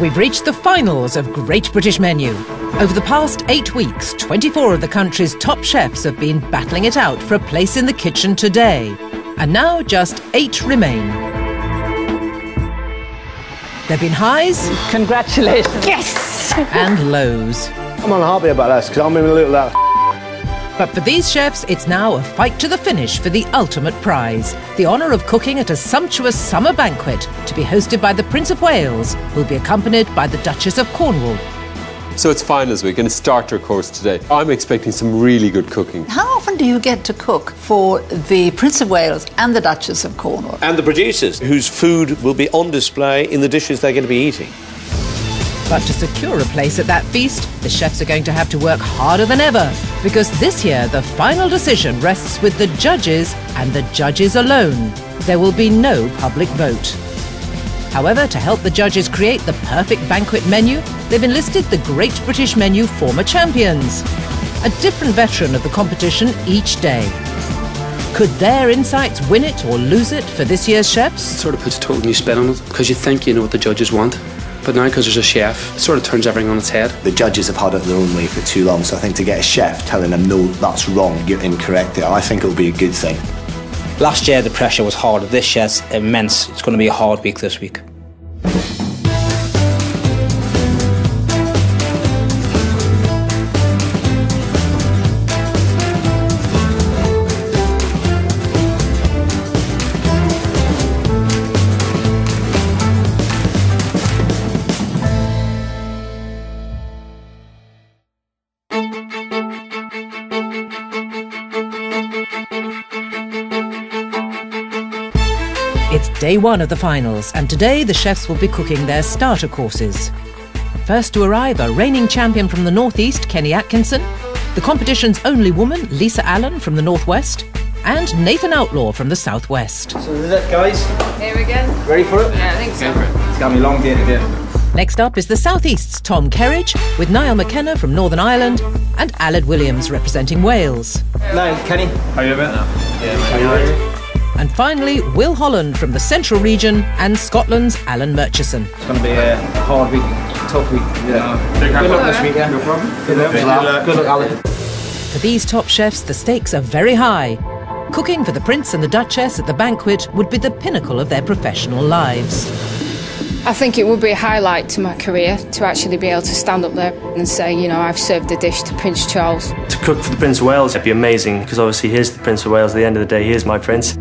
We've reached the finals of Great British Menu. Over the past 8 weeks, 24 of the country's top chefs have been battling it out for a place in the kitchen today. And now just 8 remain. There have been highs. Congratulations. Yes! And lows. I'm unhappy about this because I'm in a little But for these chefs, it's now a fight to the finish for the ultimate prize, the honour of cooking at a sumptuous summer banquet to be hosted by the Prince of Wales, who'll be accompanied by the Duchess of Cornwall. So it's finals week and a starter course today. I'm expecting some really good cooking. How often do you get to cook for the Prince of Wales and the Duchess of Cornwall? And the producers, whose food will be on display in the dishes they're going to be eating. But to secure a place at that feast, the chefs are going to have to work harder than ever, because this year the final decision rests with the judges and the judges alone. There will be no public vote. However, to help the judges create the perfect banquet menu, they've enlisted the Great British Menu former champions. A different veteran of the competition each day. Could their insights win it or lose it for this year's chefs? It sort of puts a total new spin on it, because you think you know what the judges want. But now, because there's a chef, it sort of turns everything on its head. The judges have had it their own way for too long, so I think to get a chef telling them, no, that's wrong, you're incorrect, I think it'll be a good thing. Last year the pressure was harder. This year's immense. It's going to be a hard week this week. It's day one of the finals, and today the chefs will be cooking their starter courses. First to arrive, a reigning champion from the northeast, Kenny Atkinson, the competition's only woman, Lisa Allen from the northwest, and Nathan Outlaw from the southwest. So this is it, guys. Here we go. Ready for it? Yeah, I think so. It's going to be a long day today. Next up is the southeast's Tom Kerridge, with Niall McKenna from Northern Ireland, and Aled Williams representing Wales. Now, Kenny. How are you about now? Yeah, mate. And finally, Will Holland from the Central region and Scotland's Alan Murchison. It's going to be a hard week, tough week. Yeah. Good luck this week, yeah? No problem. Good luck. Good luck, Alan. For these top chefs, the stakes are very high. Cooking for the Prince and the Duchess at the banquet would be the pinnacle of their professional lives. I think it would be a highlight to my career to actually be able to stand up there and say, you know, I've served the dish to Prince Charles. To cook for the Prince of Wales would be amazing, because obviously he is the Prince of Wales. At the end of the day, he is my prince.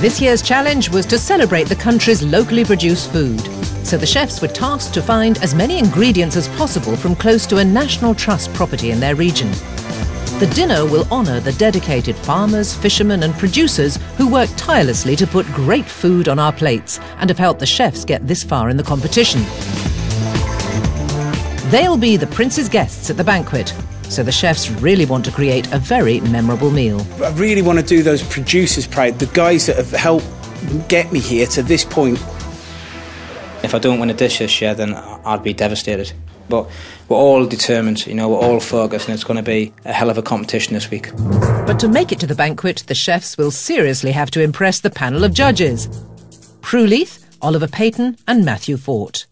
This year's challenge was to celebrate the country's locally produced food. So the chefs were tasked to find as many ingredients as possible from close to a National Trust property in their region. The dinner will honour the dedicated farmers, fishermen and producers who work tirelessly to put great food on our plates and have helped the chefs get this far in the competition. They'll be the Prince's guests at the banquet, so the chefs really want to create a very memorable meal. I really want to do those producers proud, the guys that have helped get me here to this point. If I don't win a dish this year, then I'd be devastated. But we're all determined, you know, we're all focused, and it's going to be a hell of a competition this week. But to make it to the banquet, the chefs will seriously have to impress the panel of judges. Prue Leith, Oliver Payton and Matthew Fort.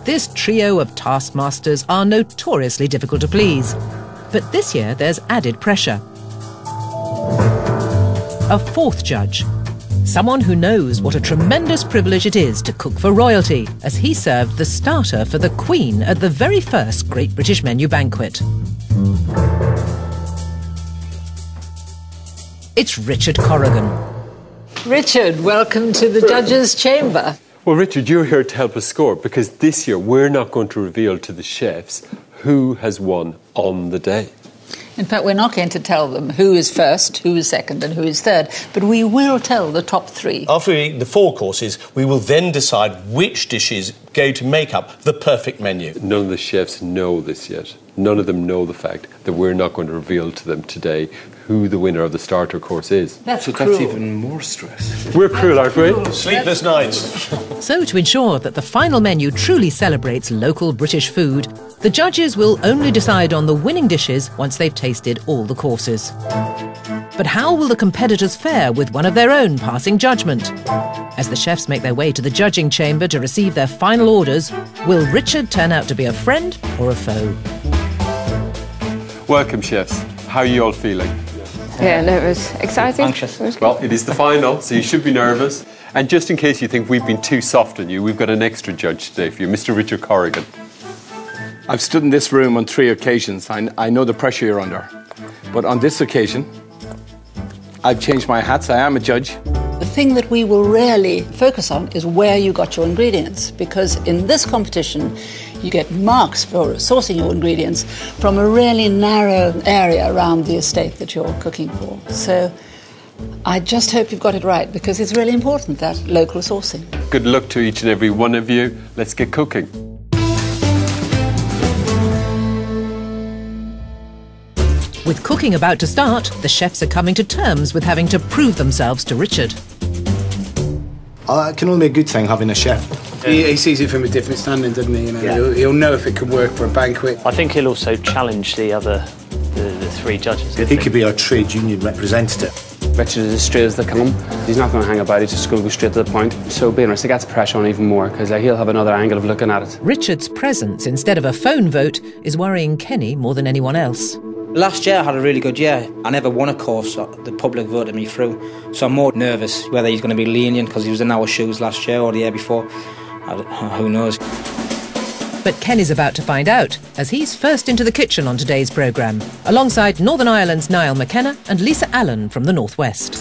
This trio of taskmasters are notoriously difficult to please. But this year there's added pressure. A fourth judge. Someone who knows what a tremendous privilege it is to cook for royalty, as he served the starter for the Queen at the very first Great British Menu banquet. It's Richard Corrigan. Richard, welcome to the judges' chamber. Well, Richard, you're here to help us score, because this year we're not going to reveal to the chefs who has won on the day. In fact, we're not going to tell them who is first, who is second and who is third, but we will tell the top three. After we eat the 4 courses, we will then decide which dishes go to make up the perfect menu. None of the chefs know this yet. None of them know the fact that we're not going to reveal to them today who the winner of the starter course is. That's so cruel. That's even more stress. We're cruel, aren't we? Sleepless nights. So to ensure that the final menu truly celebrates local British food, the judges will only decide on the winning dishes once they've tasted all the courses. But how will the competitors fare with one of their own passing judgment? As the chefs make their way to the judging chamber to receive their final orders, will Richard turn out to be a friend or a foe? Welcome, chefs. How are you all feeling? Yeah, nervous. Excited? Anxious. Well, it is the final, so you should be nervous. And just in case you think we've been too soft on you, we've got an extra judge today for you, Mr. Richard Corrigan. I've stood in this room on 3 occasions. I know the pressure you're under. But on this occasion, I've changed my hats. I am a judge. The thing that we will really focus on is where you got your ingredients, because in this competition you get marks for sourcing your ingredients from a really narrow area around the estate that you're cooking for. So I just hope you've got it right, because it's really important, that local sourcing. Good luck to each and every one of you. Let's get cooking. With cooking about to start, the chefs are coming to terms with having to prove themselves to Richard. It can only be a good thing having a chef. He sees it from a different standing, doesn't he? You know, Yeah. he'll know if it can work for a banquet. I think he'll also challenge the 3 judges. He could be our trade union representative. Richard is as straight as they come. He's not going to hang about, he's just going to go straight to the point. So being honest, it gets pressure on even more, because he'll have another angle of looking at it. Richard's presence instead of a phone vote is worrying Kenny more than anyone else. Last year I had a really good year. I never won a course, so the public voted me through. So I'm more nervous whether he's going to be lenient because he was in our shoes last year or the year before. Who knows? But Kenny's about to find out, as he's first into the kitchen on today's programme, alongside Northern Ireland's Niall McKenna and Lisa Allen from the Northwest.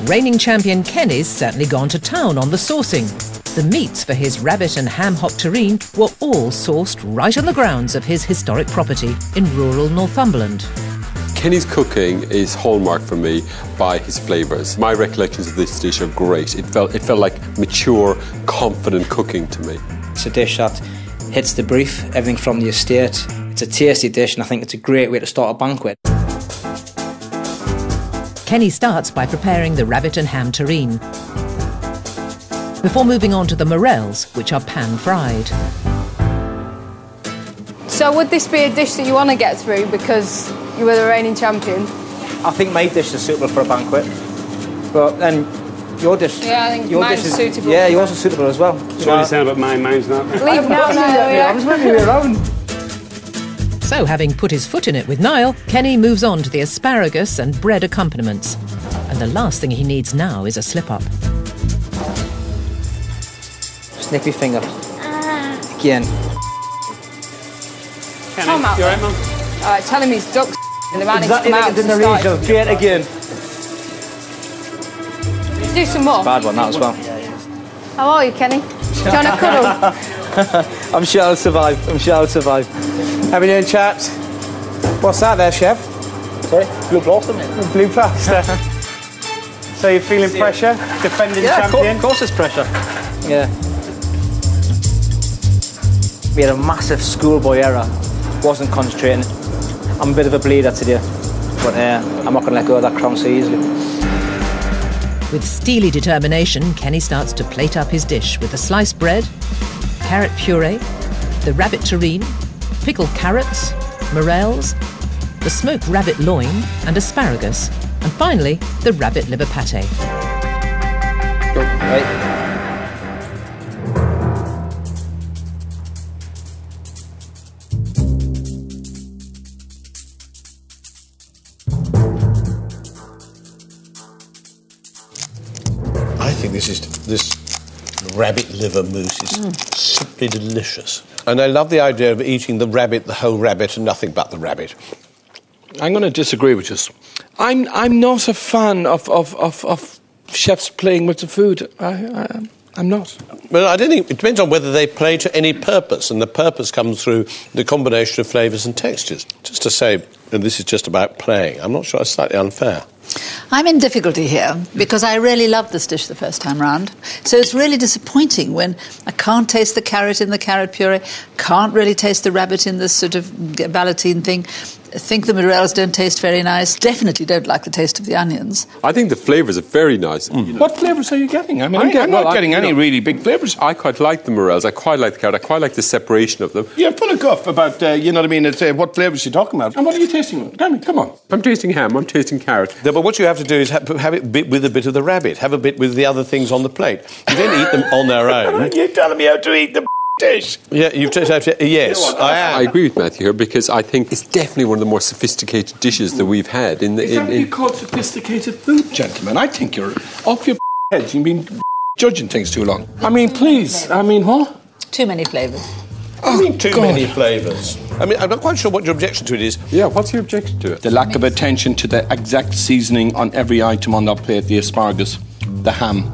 Reigning champion Kenny's certainly gone to town on the sourcing. The meats for his rabbit and ham hock terrine were all sourced right on the grounds of his historic property in rural Northumberland. Kenny's cooking is hallmark for me by his flavours. My recollections of this dish are great. It felt like mature, confident cooking to me. It's a dish that hits the brief, everything from the estate. It's a tasty dish, and I think it's a great way to start a banquet. Kenny starts by preparing the rabbit and ham terrine, before moving on to the morels, which are pan-fried. So would this be a dish that you want to get through because you were the reigning champion? I think my dish is suitable for a banquet, but then your dish... Yeah, I think your mine's dish is suitable. Yeah, yours is suitable as well. That's what you saying about mine, mine's not. Leave now, I was moving you around. So, having put his foot in it with Niall, Kenny moves on to the asparagus and bread accompaniments. And the last thing he needs now is a slip-up. Snick my finger. Again. Kenny, Come out. you alright, Mum? All right, tell him he's ducks and the man Exactly needs like to it's in come the out. region. Try it again. Do some more. Bad one, that as well. How are you, Kenny? Do you want a cuddle? I'm sure I'll survive. How we doing, chaps? What's that there, chef? Sorry? Blue plaster, mate. Blue plaster. So you're feeling pressure? Defending champion? Of course it's pressure. Yeah. We had a massive schoolboy error. Wasn't concentrating. I'm a bit of a bleeder today. But I'm not going to let go of that crown so easily. With steely determination, Kenny starts to plate up his dish with the sliced bread, carrot puree, the rabbit terrine, pickled carrots, morels, the smoked rabbit loin and asparagus, and finally, the rabbit liver pâté. Right. I think this rabbit liver mousse is simply delicious. And I love the idea of eating the rabbit, the whole rabbit, and nothing but the rabbit. I'm going to disagree with you. I'm not a fan of chefs playing with the food. I'm not. Well, I don't think... It depends on whether they play to any purpose, and the purpose comes through the combination of flavours and textures. Just to say, this is just about playing, I'm not sure it's slightly unfair. I'm in difficulty here because I really loved this dish the first time round. So it's really disappointing when I can't taste the carrot in the carrot puree, can't really taste the rabbit in this sort of ballotine thing. I think the morels don't taste very nice. Definitely don't like the taste of the onions. I think the flavours are very nice. What flavours are you getting? I mean, I'm not getting any really big flavours. I quite like the morels. I quite like the carrot. I quite like the separation of them. You're full of guff about, you know what I mean, what flavours you're talking about. And what are you tasting? Come on. I'm tasting ham. I'm tasting carrot. No, but what you have to do is have it with a bit of the rabbit. Have a bit with the other things on the plate. You don't eat them on their own. You're telling me how to eat the dish. Yeah, yes, I am. I agree with Matthew here because I think it's definitely one of the more sophisticated dishes that we've had. Is that what you call sophisticated food, gentlemen? I think you're off your heads. You've been judging things too long. I mean, please. I mean, what? Too many flavours. Too many flavours. I mean, I'm not quite sure what your objection to it is. Yeah, what's your objection to it? The lack of attention to the exact seasoning on every item on that plate, the asparagus, the ham.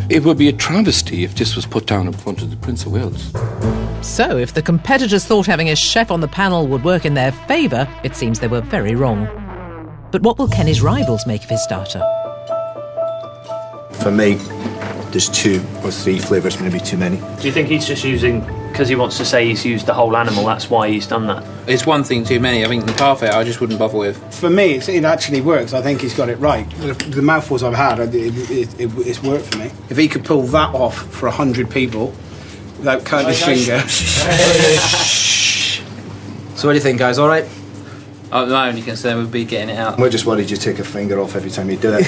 It would be a travesty if this was put down in front of the Prince of Wales. So, if the competitors thought having a chef on the panel would work in their favour, it seems they were very wrong. But what will Kenny's rivals make of his starter? For me, there's 2 or 3 flavours, maybe too many. Do you think he's just using, because he wants to say he's used the whole animal, that's why he's done that? It's one thing too many. I think the parfait I just wouldn't bother with. For me, it actually works. I think he's got it right. The mouthfuls I've had, it's worked for me. If he could pull that off for 100 people without cutting his finger. So what do you think, guys? All right? My only concern would be getting it out. We're just worried you take a finger off every time you do it.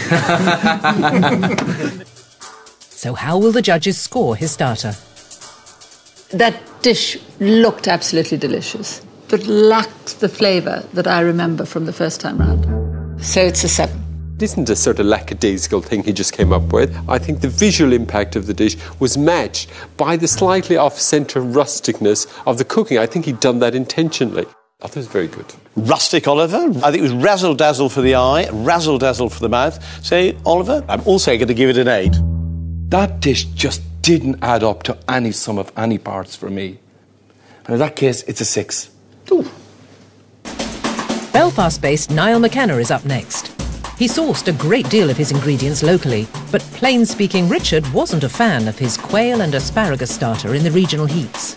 So how will the judges score his starter? That dish looked absolutely delicious, but lacked the flavour that I remember from the first time round. So it's a 7. It isn't a sort of lackadaisical thing he just came up with. I think the visual impact of the dish was matched by the slightly off-centre rusticness of the cooking. I think he'd done that intentionally. I thought it was very good. Rustic, Oliver. I think it was razzle-dazzle for the eye, razzle-dazzle for the mouth. Say, Oliver, I'm also going to give it an 8. That dish just didn't add up to any sum of any parts for me. And in that case, it's a 6. Ooh. Belfast-based Niall McKenna is up next. He sourced a great deal of his ingredients locally, but plain-speaking Richard wasn't a fan of his quail and asparagus starter in the regional heats.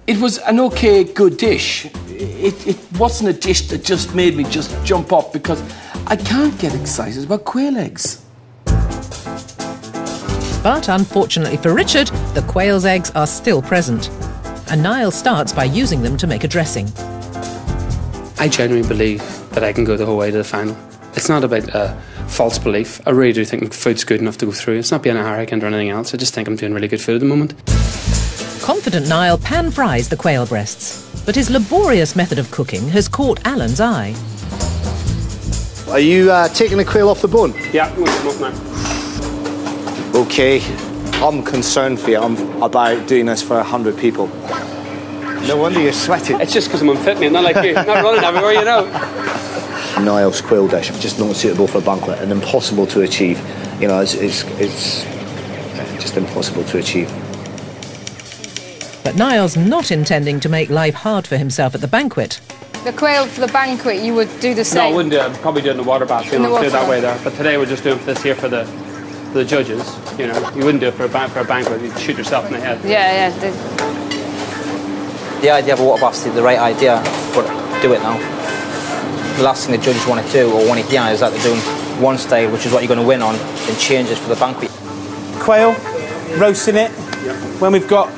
It was an okay, good dish. It wasn't a dish that just made me just jump up because I can't get excited about quail eggs. But unfortunately for Richard, the quail's eggs are still present. And Niall starts by using them to make a dressing. I genuinely believe that I can go the whole way to the final. It's not about a false belief. I really do think food's good enough to go through. It's not being arrogant or anything else. I just think I'm doing really good food at the moment. Confident Niall pan-fries the quail breasts, but his laborious method of cooking has caught Alan's eye. Are you taking the quail off the bone? Yeah, I'm going to smoke now. OK, I'm concerned for you. I'm about doing this for 100 people. No wonder you're sweating. It's just because I'm unfit, mate, not like you. Not running everywhere, you know. Niall's quail dish, just not suitable for a banquet and impossible to achieve. You know, it's just impossible to achieve. But Niall's not intending to make life hard for himself at the banquet. The quail for the banquet, you would do the same? No, I wouldn't do it. I'd probably do it in the water bath. You know, do it that way there. But today we're just doing this here for the judges. You know, you wouldn't do it for a banquet. You'd shoot yourself in the head. Yeah. The idea of a water bath's the right idea, but do it now. The last thing the judges want to do or want to hear is that they're doing one style, which is what you're going to win on, then change it for the banquet. Quail, roasting it. Yep. When we've got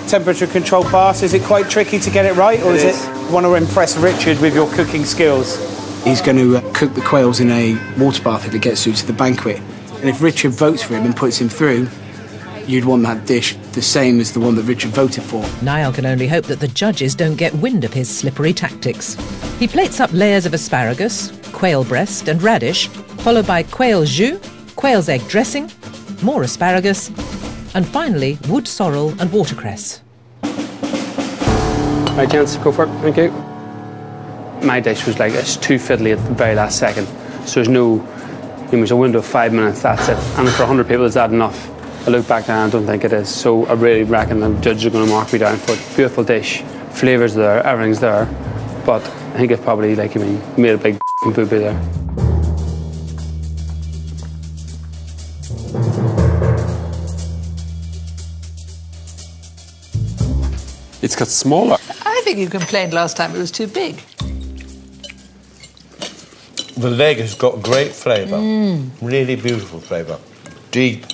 temperature control baths, is it quite tricky to get it right, or is it want to impress Richard with your cooking skills? He's going to cook the quails in a water bath if it gets through to the banquet. And if Richard votes for him and puts him through, you'd want that dish the same as the one that Richard voted for. Niall can only hope that the judges don't get wind of his slippery tactics. He plates up layers of asparagus, quail breast and radish, followed by quail jus, quail's egg dressing, more asparagus, and finally wood sorrel and watercress. Right, gents, go for it. Thank you. My dish was like, it's too fiddly at the very last second. So there's there's a window of 5 minutes, that's it. And for 100 people, is that enough? I look back now, I don't think it is. So I really reckon the judges are going to mark me down for it. Beautiful dish, flavours there, everything's there. But I think it's probably, made a big boo-boo there. It's got smaller. I think you complained last time it was too big. The leg has got great flavour. Really beautiful flavour. Deep.